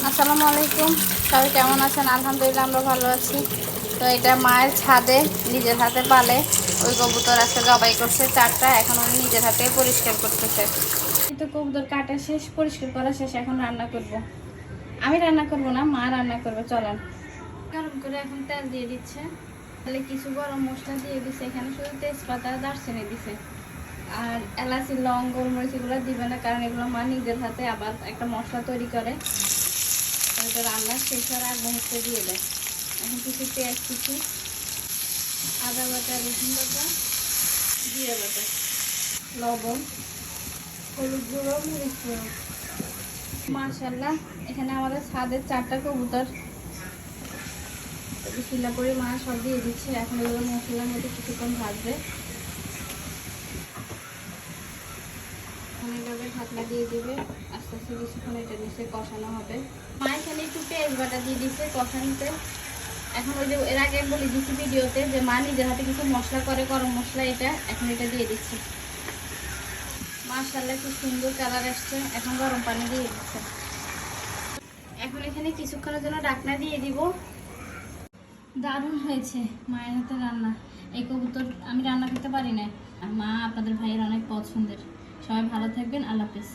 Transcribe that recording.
আসসালামু আলাইকুম। সবাই কেমন আছেন? আলহামদুলিল্লাহ আমরা ভালো আছি। তো এটা মায়ের ছাদে নিজের হাতে পালে ওই কবুতর আজকে জবাই করছে 4টা, এখন উনি নিজের হাতে পরিষ্কার করতেছে। কিন্তু কবুতর কাটা শেষ, পরিষ্কার করা শেষ, এখন রান্না করব। আমি রান্না করব না, মা রান্না করবে। চলেন। গরম করে এখন তেল দিয়ে দিচ্ছে, তাহলে কিছু গরম মশলা দিয়ে দিচ্ছে। এখানে শুধু তেজপাতা দারচিনি দিছে, আর এলাচি লং গোলমরিচ এগুলো দিবে না, কারণ এগুলো মা নিজের হাতে আবার একটা মশলা তৈরি করে। এটা রান্না শেষ হওয়ার আগ মুহূর্তে দিয়ে দেয়। এখন কিছু পেঁয়াজ কুচি, আদা বাটা, রসুন বাটা, জিরে বাটা, লবণ, হলুদ গুঁড়ো, মরিচ গুঁড়ো। মাশাআল্লাহ, এখানে আমাদের ছাদের 4টা কবুতর। বিসমিল্লাহ করে মা সব দিয়ে দিচ্ছে। এখন এগুলো মশলার মধ্যে কিছুক্ষণ ভাজবে। এইভাবে ঢাকনা দিয়ে দিবে, আস্তে আস্তে কিছুক্ষণ এটা নিচে কষানো হবে। মা এখানে একটু পেঁয়াজ বাটা দিয়ে দিচ্ছে কষানিতে। এখন ওই যে এর আগে বলে দিচ্ছি ভিডিওতে যে মা নিজের হাতে কিছু মশলা করে, গরম মশলা, এটা এখন এটা দিয়ে দিচ্ছি। মাশাআল্লাহ খুব সুন্দর কালার আসছে। এখন গরম পানি দিয়ে দিচ্ছে। এখন এখানে কিছুক্ষণের জন্য ঢাকনা দিয়ে দিব। দারুণ হয়েছে মায়ের হাতে রান্না। এই কবুতর আমি রান্না করতে পারি না, মা আপনাদের ভাইয়ের অনেক পছন্দের। সবাই ভালো থাকবেন, আল্লাহ হাফেজ।